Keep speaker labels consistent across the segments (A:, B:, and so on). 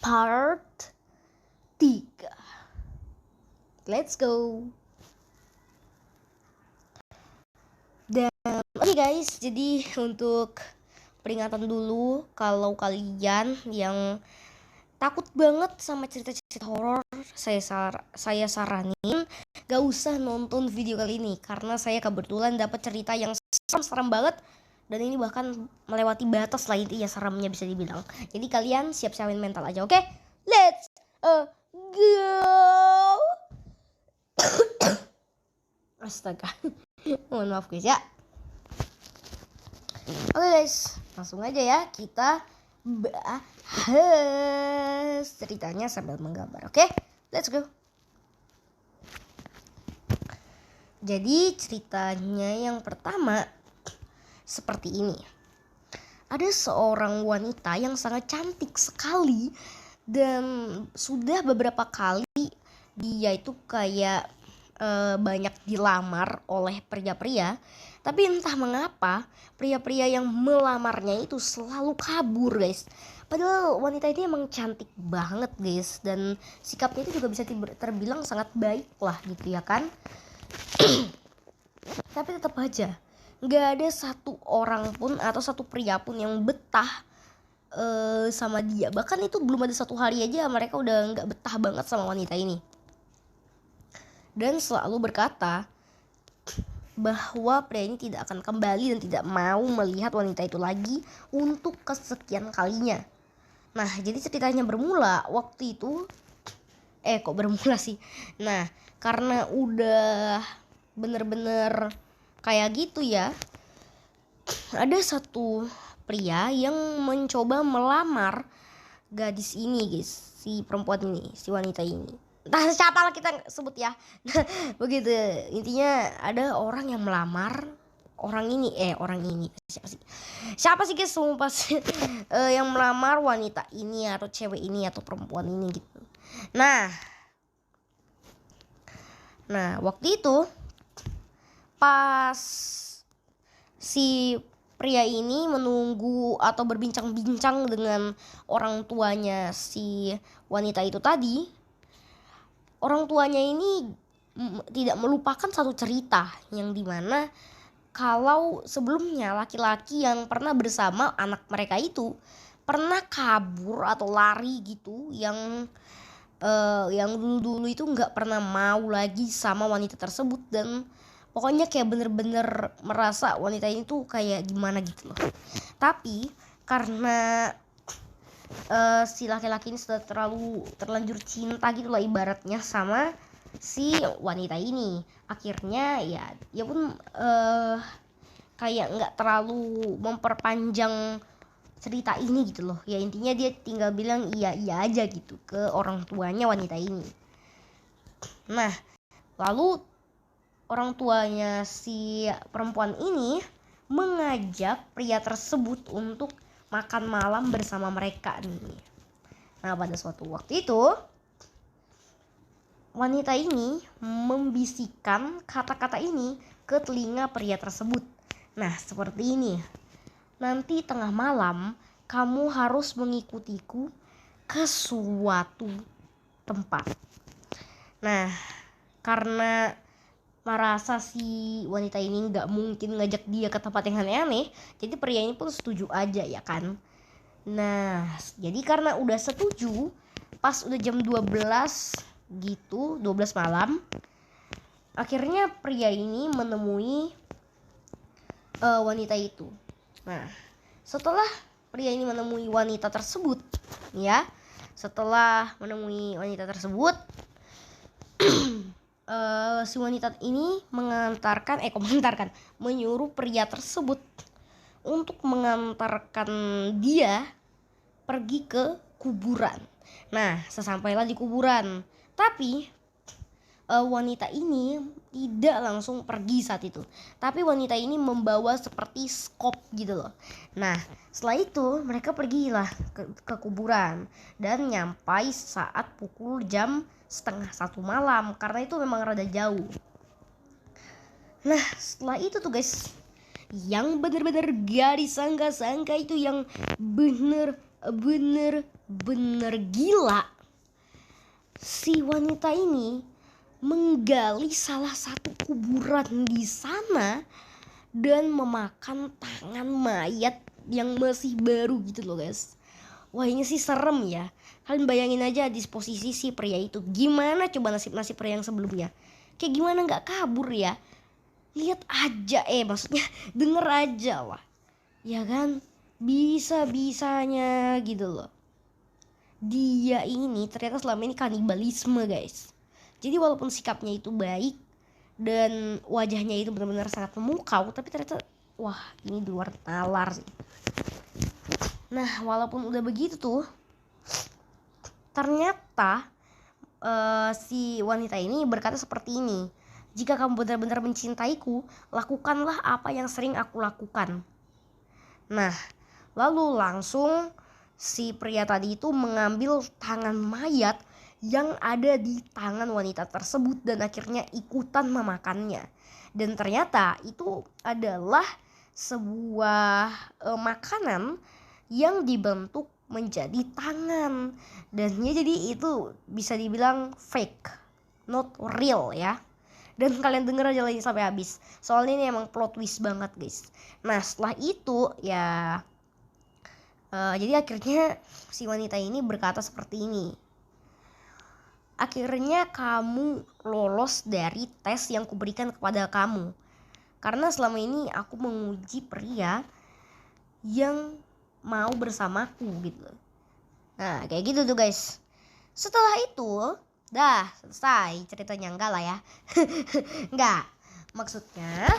A: part 3. Let's go. Dan oke guys, jadi untuk peringatan dulu, kalau kalian yang takut banget sama cerita-cerita horor, saya saranin gak usah nonton video kali ini, karena saya kebetulan dapat cerita yang serem banget, dan ini bahkan melewati batas lah, intinya seremnya bisa dibilang. Jadi kalian siap-siapin mental aja, oke? Let's go. Astaga. Mohon maaf guys ya. Oke guys, langsung aja ya kita bahas ceritanya sambil menggambar. Oke, let's go. Jadi ceritanya yang pertama seperti ini. Ada seorang wanita yang sangat cantik sekali, dan sudah beberapa kali dia itu kayak banyak dilamar oleh pria-pria. Tapi entah mengapa pria-pria yang melamarnya itu selalu kabur guys. Padahal wanita ini emang cantik banget guys, dan sikapnya itu juga bisa terbilang sangat baik lah gitu ya kan. Tapi tetap aja gak ada satu orang pun atau satu pria pun yang betah sama dia. Bahkan itu belum ada satu hari aja mereka udah gak betah banget sama wanita ini, dan selalu berkata bahwa pria ini tidak akan kembali dan tidak mau melihat wanita itu lagi untuk kesekian kalinya. Nah, jadi ceritanya bermula waktu itu kok bermula sih. Nah, karena udah bener-bener kayak gitu ya, ada satu pria yang mencoba melamar gadis ini guys, si perempuan ini, si wanita ini. Entah siapa lah kita sebut ya. Begitu, intinya ada orang yang melamar orang ini. Siapa sih guys yang melamar wanita ini atau cewek ini atau perempuan ini gitu. Nah waktu itu pas si pria ini menunggu atau berbincang-bincang dengan orang tuanya si wanita itu tadi, orang tuanya ini tidak melupakan satu cerita yang dimana kalau sebelumnya laki-laki yang pernah bersama anak mereka itu pernah kabur atau lari gitu, yang dulu itu nggak pernah mau lagi sama wanita tersebut, dan pokoknya kayak bener-bener merasa wanita ini tuh kayak gimana gitu loh. Tapi karena si laki-laki ini sudah terlanjur cinta gitu lah ibaratnya sama si wanita ini, akhirnya ya pun kayak nggak terlalu memperpanjang cerita ini gitu loh. Ya intinya dia tinggal bilang iya aja gitu ke orang tuanya wanita ini. Nah, lalu orang tuanya si perempuan ini mengajak pria tersebut untuk makan malam bersama mereka nih. Nah, pada suatu waktu itu wanita ini membisikkan kata-kata ini ke telinga pria tersebut. Nah, seperti ini. Nanti tengah malam kamu harus mengikutiku ke suatu tempat. Nah, karena merasa si wanita ini gak mungkin ngajak dia ke tempat yang aneh-aneh, jadi pria ini pun setuju aja ya kan. Nah, jadi karena udah setuju, pas udah jam 12 gitu, 12 malam, akhirnya pria ini menemui wanita itu. Nah, setelah pria ini menemui wanita tersebut ya, si wanita ini menyuruh pria tersebut untuk mengantarkan dia pergi ke kuburan. Nah, sesampailah di kuburan, tapi wanita ini tidak langsung pergi saat itu, tapi wanita ini membawa seperti skop gitu loh. Nah, setelah itu mereka pergilah ke kuburan dan nyampai saat pukul jam 12:30 malam, karena itu memang rada jauh. Nah, setelah itu tuh guys, yang bener-bener gak disangka-sangka itu, yang bener-bener bener gila. Si wanita ini menggali salah satu kuburan di sana dan memakan tangan mayat yang masih baru gitu loh guys. Wah, ini sih serem ya. Kalian bayangin aja di posisi si pria itu. Gimana coba nasib-nasib pria yang sebelumnya. Kayak gimana gak kabur ya. Lihat aja maksudnya denger aja lah. Ya kan, bisa-bisanya gitu loh. Dia ini ternyata selama ini kanibalisme guys. Jadi walaupun sikapnya itu baik dan wajahnya itu benar-benar sangat memukau, tapi ternyata wah, ini di luar nalar sih. Nah, walaupun udah begitu tuh, ternyata si wanita ini berkata seperti ini. Jika kamu benar-benar mencintaiku, lakukanlah apa yang sering aku lakukan. Nah, lalu langsung si pria tadi itu mengambil tangan mayat yang ada di tangan wanita tersebut dan akhirnya ikutan memakannya. Dan ternyata itu adalah sebuah makanan yang dibentuk menjadi tangan. Dan ya jadi itu bisa dibilang fake, not real ya. Dan kalian denger aja lagi sampai habis. Soalnya ini emang plot twist banget guys. Nah setelah itu ya jadi akhirnya si wanita ini berkata seperti ini. Akhirnya kamu lolos dari tes yang kuberikan kepada kamu. Karena selama ini aku menguji pria yang mau bersamaku gitu. Nah kayak gitu tuh guys. Setelah itu dah selesai ceritanya, enggak lah ya. Enggak, maksudnya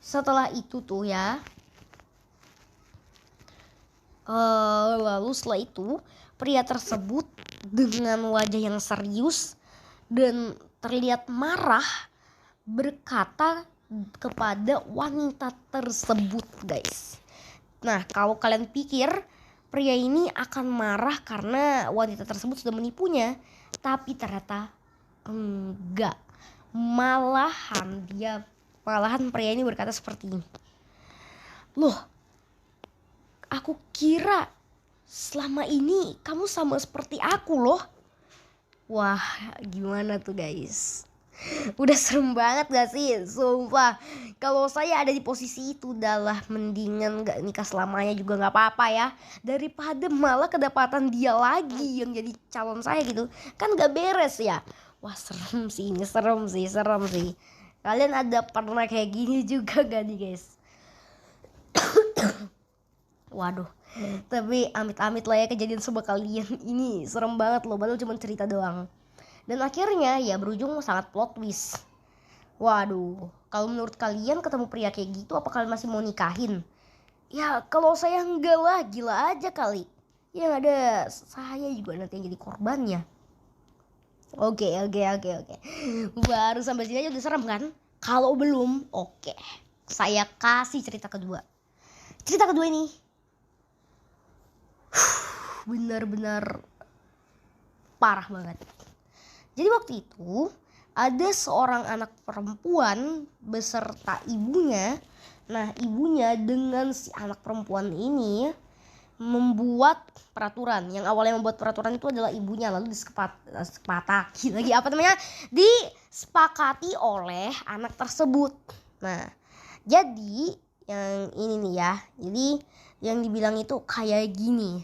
A: setelah itu tuh ya lalu setelah itu pria tersebut dengan wajah yang serius dan terlihat marah berkata kepada wanita tersebut guys. Nah kalau kalian pikir pria ini akan marah karena wanita tersebut sudah menipunya, tapi ternyata enggak. Malahan pria ini berkata seperti ini. Loh, aku kira selama ini kamu sama seperti aku loh. Wah, gimana tuh guys? Udah serem banget gak sih? Sumpah, kalau saya ada di posisi itu udahlah mendingan gak nikah selamanya juga gak apa-apa ya. Daripada malah kedapatan dia lagi yang jadi calon saya gitu. Kan gak beres ya. Wah serem sih ini, serem sih. Kalian ada pernah kayak gini juga gak nih guys? Waduh, tapi amit-amit lah ya kejadian sama kalian. Ini serem banget loh, padahal cuma cerita doang. Dan akhirnya ya berujung sangat plot twist. Waduh, kalau menurut kalian ketemu pria kayak gitu, apa kalian masih mau nikahin? Ya kalau saya enggak lah, gila aja kali. Yang ada saya juga nanti yang jadi korbannya. Oke. Baru sampai sini aja udah serem kan? Kalau belum, oke. Saya kasih cerita kedua. Cerita kedua ini benar-benar parah banget. Jadi waktu itu ada seorang anak perempuan beserta ibunya. Nah ibunya dengan si anak perempuan ini membuat peraturan. Yang awalnya membuat peraturan itu adalah ibunya, lalu disepakati oleh anak tersebut. Nah jadi yang ini nih ya, jadi yang dibilang itu kayak gini.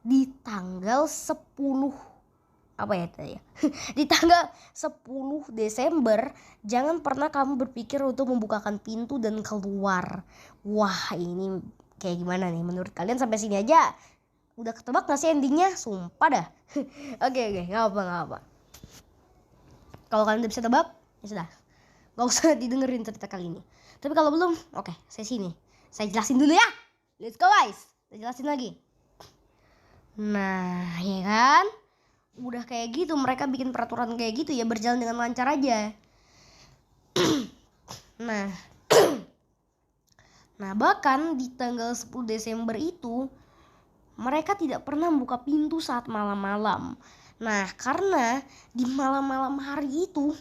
A: Di tanggal 10 di tanggal 10 Desember jangan pernah kamu berpikir untuk membukakan pintu dan keluar. Wah ini kayak gimana nih menurut kalian? Sampai sini aja udah ketebak gak sih endingnya? Sumpah dah. Oke, gak apa. Kalau kalian udah bisa tebak ya sudah, gak usah didengerin cerita kali ini. Tapi kalau belum, oke, saya jelasin dulu ya. Let's go guys, saya jelasin lagi. Nah ya kan, udah kayak gitu mereka bikin peraturan kayak gitu ya, berjalan dengan lancar aja. Nah bahkan di tanggal 10 Desember itu mereka tidak pernah membuka pintu saat malam-malam. Nah karena di malam-malam hari itu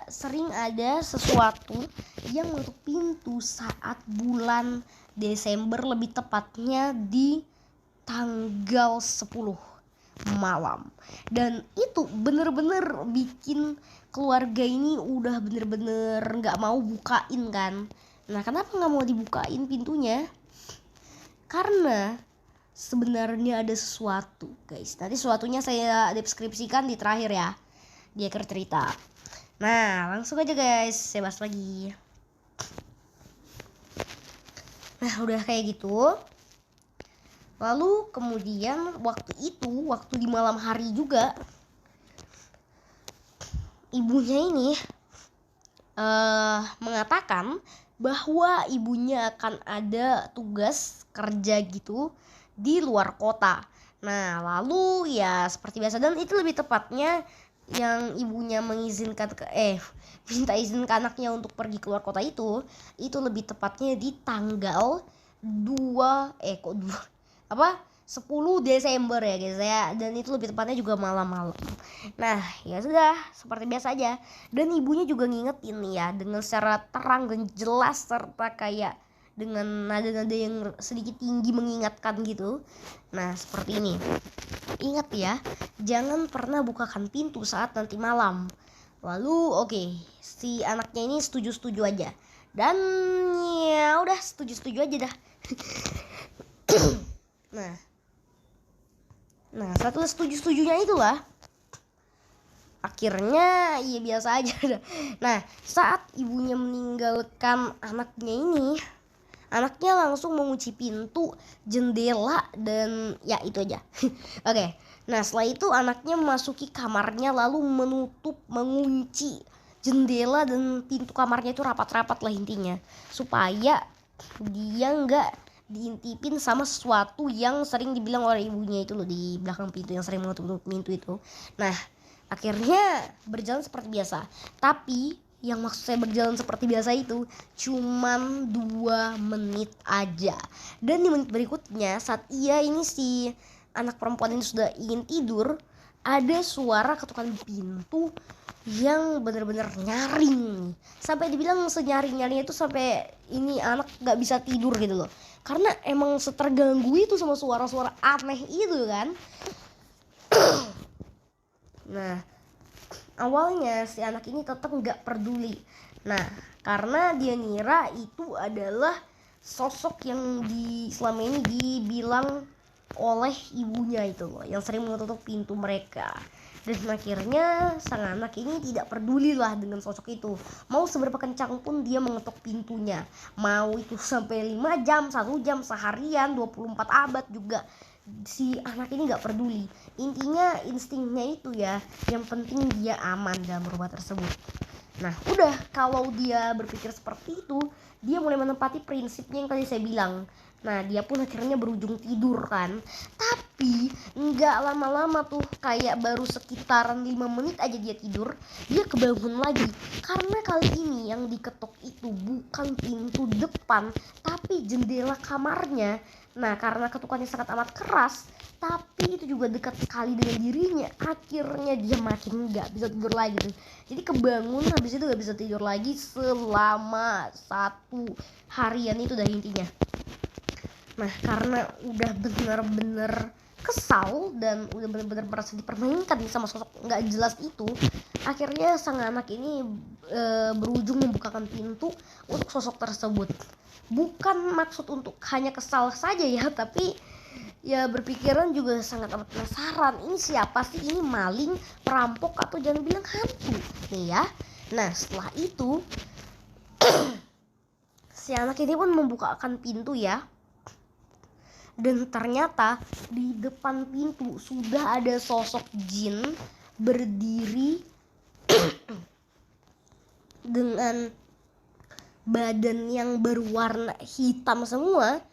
A: sering ada sesuatu yang menutup pintu saat bulan Desember, lebih tepatnya di tanggal 10 malam. Dan itu bener-bener bikin keluarga ini udah bener-bener gak mau bukain kan. Nah, kenapa gak mau dibukain pintunya? Karena sebenarnya ada sesuatu, guys. Nanti sesuatunya saya deskripsikan di terakhir ya, di akhir cerita. Nah, langsung aja guys, saya bahas lagi. Nah, udah kayak gitu. Lalu kemudian waktu di malam hari juga, ibunya ini mengatakan bahwa ibunya akan ada tugas kerja gitu di luar kota. Nah, lalu ya seperti biasa, dan itu lebih tepatnya yang ibunya mengizinkan minta izin ke anaknya untuk pergi keluar kota itu lebih tepatnya di tanggal 10 Desember ya guys ya, dan itu lebih tepatnya juga malam-malam. Nah, ya sudah, seperti biasa aja. Dan ibunya juga ngingetin nih ya, dengan secara terang dan jelas serta kayak dengan nada-nada yang sedikit tinggi mengingatkan gitu. Nah, seperti ini. Ingat ya, jangan pernah bukakan pintu saat nanti malam. Lalu si anaknya ini setuju-setuju aja. Dan ya udah setuju-setuju aja dah. Nah, setelah setuju-setujunya itulah akhirnya ya biasa aja dah. Nah, saat ibunya meninggalkan anaknya ini, anaknya langsung mengunci pintu, jendela, dan ya itu aja. Oke. Nah, setelah itu anaknya memasuki kamarnya lalu mengunci jendela dan pintu kamarnya itu rapat-rapat lah intinya, supaya dia nggak diintipin sama sesuatu yang sering dibilang oleh ibunya itu loh, di belakang pintu yang sering menutup pintu itu. Nah, akhirnya berjalan seperti biasa. Tapi yang maksud saya berjalan seperti biasa itu cuman 2 menit aja. Dan di menit berikutnya, saat si anak perempuan ini sudah ingin tidur, ada suara ketukan pintu yang benar-benar nyaring. Sampai dibilang senyaring-nyaringnya itu sampai ini anak gak bisa tidur gitu loh. Karena emang seterganggu itu sama suara-suara aneh itu kan. Nah, awalnya si anak ini tetap gak peduli. Nah, karena dia ngira itu adalah sosok yang selama ini dibilang oleh ibunya itu loh, yang sering menutup pintu mereka. Dan akhirnya sang anak ini tidak peduli lah dengan sosok itu. Mau seberapa kencang pun dia mengetuk pintunya, mau itu sampai 5 jam, 1 jam, seharian, 24 abad juga, si anak ini gak peduli. Intinya instingnya itu ya, yang penting dia aman dalam rumah tersebut. Nah, udah, kalau dia berpikir seperti itu, dia mulai menempati prinsipnya yang tadi saya bilang. Nah, dia pun akhirnya berujung tidur kan. Tapi nggak lama-lama tuh, kayak baru sekitaran 5 menit aja dia tidur, dia kebangun lagi. Karena kali ini yang diketok itu bukan pintu depan, tapi jendela kamarnya. Nah, karena ketukannya sangat amat keras, tapi itu juga dekat sekali dengan dirinya, akhirnya dia makin nggak bisa tidur lagi tuh. Jadi kebangun, habis itu nggak bisa tidur lagi selama 1 harian itu dah intinya. Nah, karena udah bener-bener kesal dan udah bener-bener merasa dipermainkan sama sosok nggak jelas itu, akhirnya sang anak ini berujung membukakan pintu untuk sosok tersebut. Bukan maksud untuk hanya kesal saja ya, tapi ya berpikiran juga sangat amat penasaran, ini siapa sih, ini maling, perampok, atau jangan bilang hantu nih ya. Nah, setelah itu si anak ini pun membukakan pintu ya. Dan ternyata di depan pintu sudah ada sosok jin berdiri dengan badan yang berwarna hitam semua.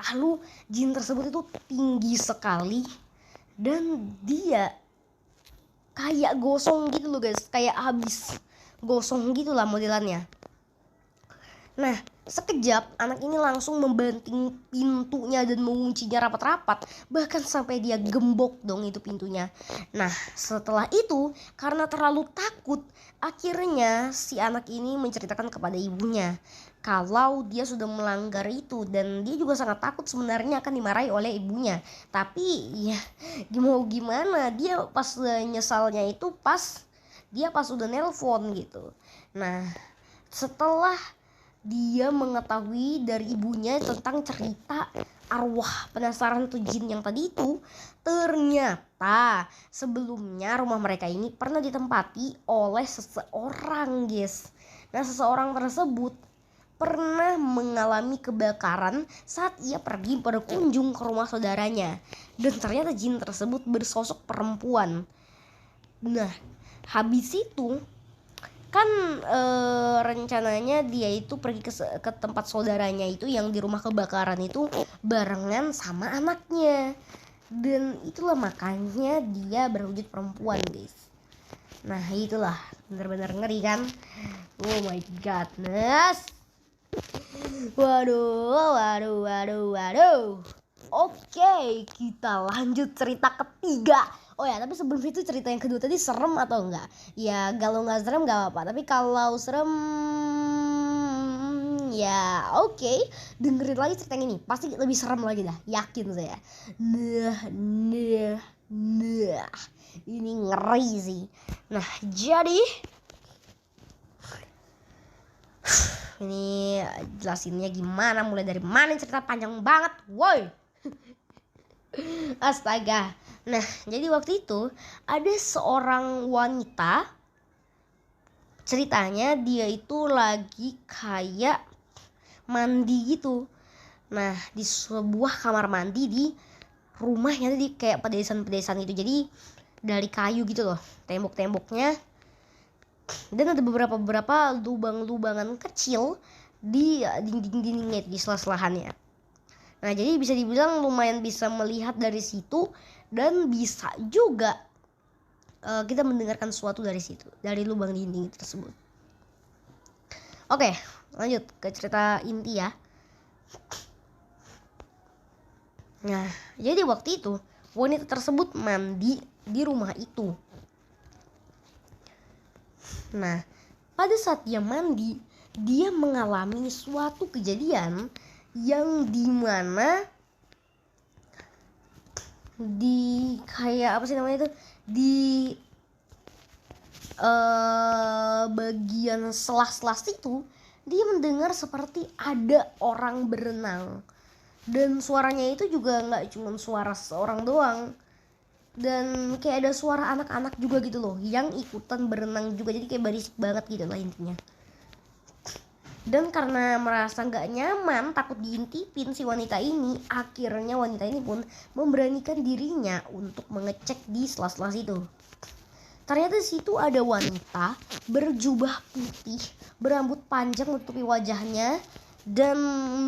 A: Lalu jin tersebut itu tinggi sekali dan dia kayak gosong gitu loh guys, kayak habis gosong gitu lah modelannya. Nah, sekejap anak ini langsung membanting pintunya dan menguncinya rapat-rapat, bahkan sampai dia gembok dong itu pintunya. Nah, setelah itu karena terlalu takut, akhirnya si anak ini menceritakan kepada ibunya kalau dia sudah melanggar itu, dan dia juga sangat takut sebenarnya akan dimarahi oleh ibunya. Tapi ya mau gimana, dia pas nyesalnya itu pas dia udah nelpon gitu. Nah, setelah dia mengetahui dari ibunya tentang cerita arwah penasaran atau jin yang tadi itu, ternyata sebelumnya rumah mereka ini pernah ditempati oleh seseorang, guys. Nah, seseorang tersebut pernah mengalami kebakaran saat ia pergi berkunjung ke rumah saudaranya, dan ternyata jin tersebut bersosok perempuan. Nah, habis itu kan rencananya dia itu pergi ke tempat saudaranya itu yang di rumah kebakaran itu barengan sama anaknya, dan itulah makanya dia berwujud perempuan, guys. Nah, itulah benar-benar ngeri kan. Oh my godness. Waduh. Oke, kita lanjut cerita ketiga. Oh ya, tapi sebelum itu cerita yang kedua tadi serem atau enggak? Ya, kalau nggak serem nggak apa-apa. Tapi kalau serem, ya oke. Dengerin lagi cerita yang ini, pasti lebih serem lagi dah, yakin saya. Nah, ini ngeri sih. Nah, jadi ini jelasinnya gimana, mulai dari mana, cerita panjang banget, woi. Astaga. Nah, jadi waktu itu ada seorang wanita, ceritanya dia itu lagi kayak mandi gitu. Nah, di sebuah kamar mandi di rumahnya di kayak pedesaan gitu. Jadi dari kayu gitu loh tembok-temboknya, dan ada beberapa lubang-lubangan kecil di dinding-dindingnya, di sela-selahannya. Nah, jadi bisa dibilang lumayan bisa melihat dari situ, dan bisa juga kita mendengarkan sesuatu dari situ, dari lubang dinding tersebut. Oke, lanjut ke cerita inti ya. Nah, jadi waktu itu wanita tersebut mandi di rumah itu. Nah, pada saat dia mandi, dia mengalami suatu kejadian yang dimana di kayak apa sih namanya itu, di bagian selas-selas itu dia mendengar seperti ada orang berenang, dan suaranya itu juga nggak cuma suara seorang doang, dan kayak ada suara anak-anak juga gitu loh yang ikutan berenang juga, jadi kayak berisik banget gitu lah intinya. Dan karena merasa gak nyaman, takut diintipin si wanita ini, akhirnya wanita ini pun memberanikan dirinya untuk mengecek di sela-sela situ. Ternyata di situ ada wanita berjubah putih, berambut panjang menutupi wajahnya, dan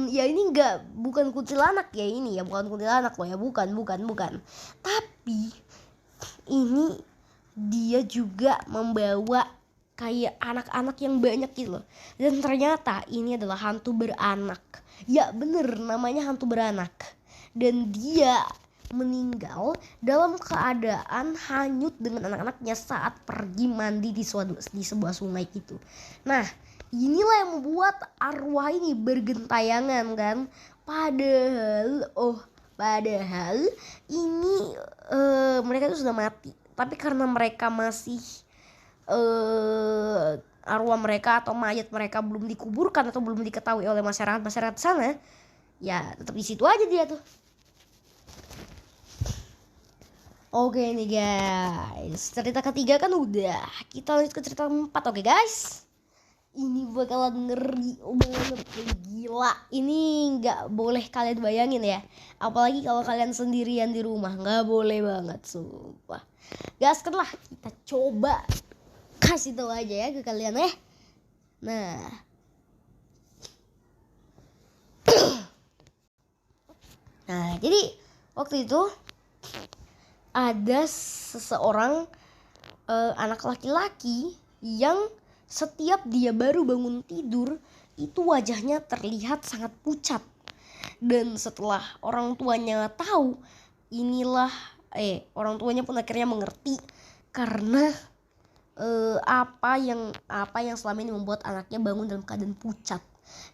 A: ya ini bukan kuntilanak ya, ini ya bukan kuntilanak loh ya, bukan. Tapi ini dia juga membawa kayak anak-anak yang banyak gitu loh. Dan ternyata ini adalah hantu beranak. Ya bener, namanya hantu beranak. Dan dia meninggal dalam keadaan hanyut dengan anak-anaknya saat pergi mandi di sebuah sungai itu. Nah, inilah yang membuat arwah ini bergentayangan kan. Padahal ini mereka itu sudah mati. Tapi karena mereka masih arwah mereka atau mayat mereka belum dikuburkan atau belum diketahui oleh masyarakat sana, ya tetap di situ aja dia tuh. Oke nih guys, cerita ketiga kan udah, kita lanjut ke cerita 4. Oke guys, ini bakalan ngeri banget, gila. Ini nggak boleh kalian bayangin ya, apalagi kalau kalian sendirian di rumah, nggak boleh banget, sumpah. Gaskan lah, kita coba kasih tahu aja ya ke kalian ya. Nah, jadi waktu itu ada seseorang anak laki-laki yang setiap dia baru bangun tidur itu wajahnya terlihat sangat pucat. Dan setelah orang tuanya tahu, orang tuanya pun akhirnya mengerti karena apa yang selama ini membuat anaknya bangun dalam keadaan pucat.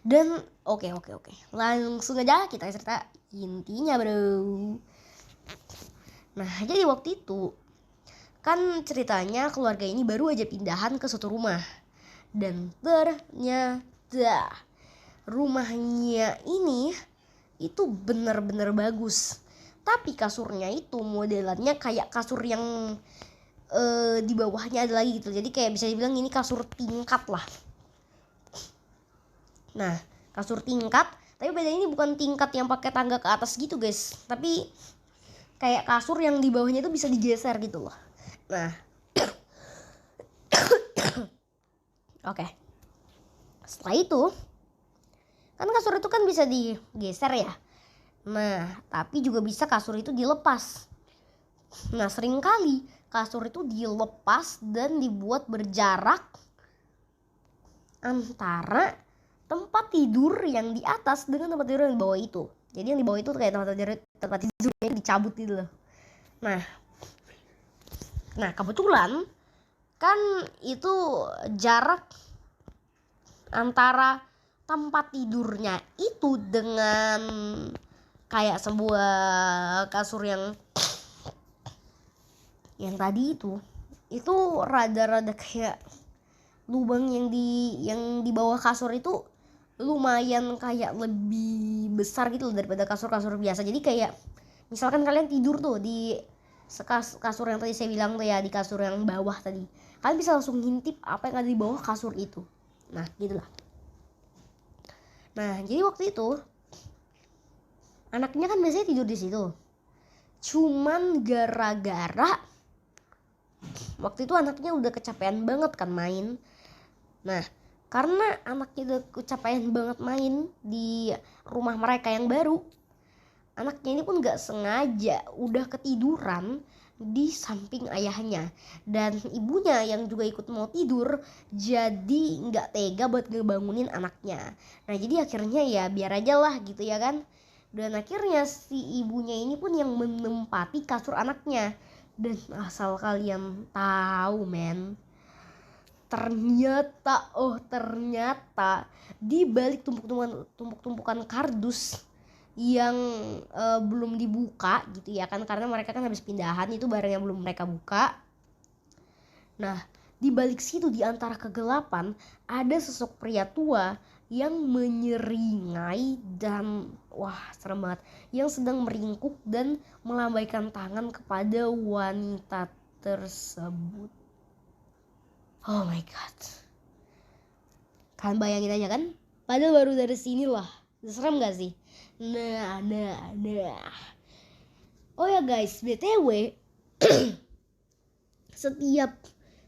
A: Dan oke. Langsung aja kita cerita intinya, bro. Nah, jadi waktu itu kan ceritanya keluarga ini baru aja pindahan ke suatu rumah. Dan ternyata rumahnya ini itu benar-benar bagus. Tapi kasurnya itu modelannya kayak kasur yang di bawahnya ada lagi gitu. Jadi kayak bisa dibilang ini kasur tingkat lah. Nah, kasur tingkat, tapi bedanya ini bukan tingkat yang pakai tangga ke atas gitu, guys. Tapi kayak kasur yang di bawahnya itu bisa digeser gitu loh. Nah, oke. Setelah itu, kan kasur itu kan bisa digeser ya. Nah, tapi juga bisa kasur itu dilepas. Nah, seringkali kasur itu dilepas dan dibuat berjarak antara tempat tidur yang di atas dengan tempat tidur yang di bawah itu. Jadi yang di bawah itu kayak tempat tidur yang dicabut gitu loh. Nah kebetulan kan itu jarak antara tempat tidurnya itu dengan kayak sebuah kasur yang tadi itu rada-rada kayak lubang yang di bawah kasur itu lumayan kayak lebih besar gitu loh daripada kasur-kasur biasa. Jadi kayak misalkan kalian tidur tuh di kasur yang tadi saya bilang tuh ya, di kasur yang bawah tadi, kalian bisa langsung ngintip apa yang ada di bawah kasur itu. Nah gitulah. Nah jadi waktu itu anaknya kan biasanya tidur di situ. Cuman gara-gara waktu itu anaknya udah kecapean banget kan main. Nah karena anaknya udah kecapean banget main di rumah mereka yang baru, anaknya ini pun gak sengaja udah ketiduran di samping ayahnya. Dan ibunya yang juga ikut mau tidur, jadi gak tega buat ngebangunin anaknya. Nah jadi akhirnya ya biar aja lah gitu ya kan. Dan akhirnya si ibunya ini pun yang menempati kasur anaknya. Dan asal kalian tahu men, ternyata di balik tumpuk-tumpukan kardus yang belum dibuka gitu ya kan, karena mereka kan habis pindahan, itu barang yang belum mereka buka. Nah di balik situ, di antara kegelapan, ada sosok pria tua yang menyeringai dan wah serem banget, yang sedang meringkuk dan melambaikan tangan kepada wanita tersebut. Oh my god, kalian bayangin aja kan, padahal baru dari sini lah, serem gak sih? Nah. Oh ya guys, BTW setiap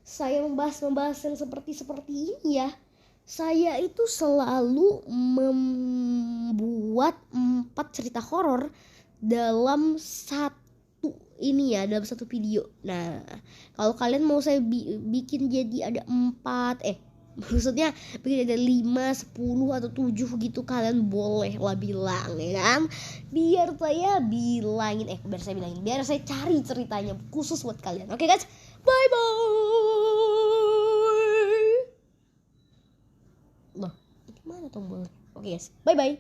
A: saya membahas yang seperti ini ya, saya itu selalu membuat 4 cerita horor dalam satu video. Nah, kalau kalian mau saya bikin jadi ada 4, maksudnya bikin ada 5, 10 atau 7 gitu, kalian boleh lah bilang ya kan. Biar saya cari ceritanya khusus buat kalian. Oke guys, bye bye. Loh, mana tombolnya? Oke guys, bye bye.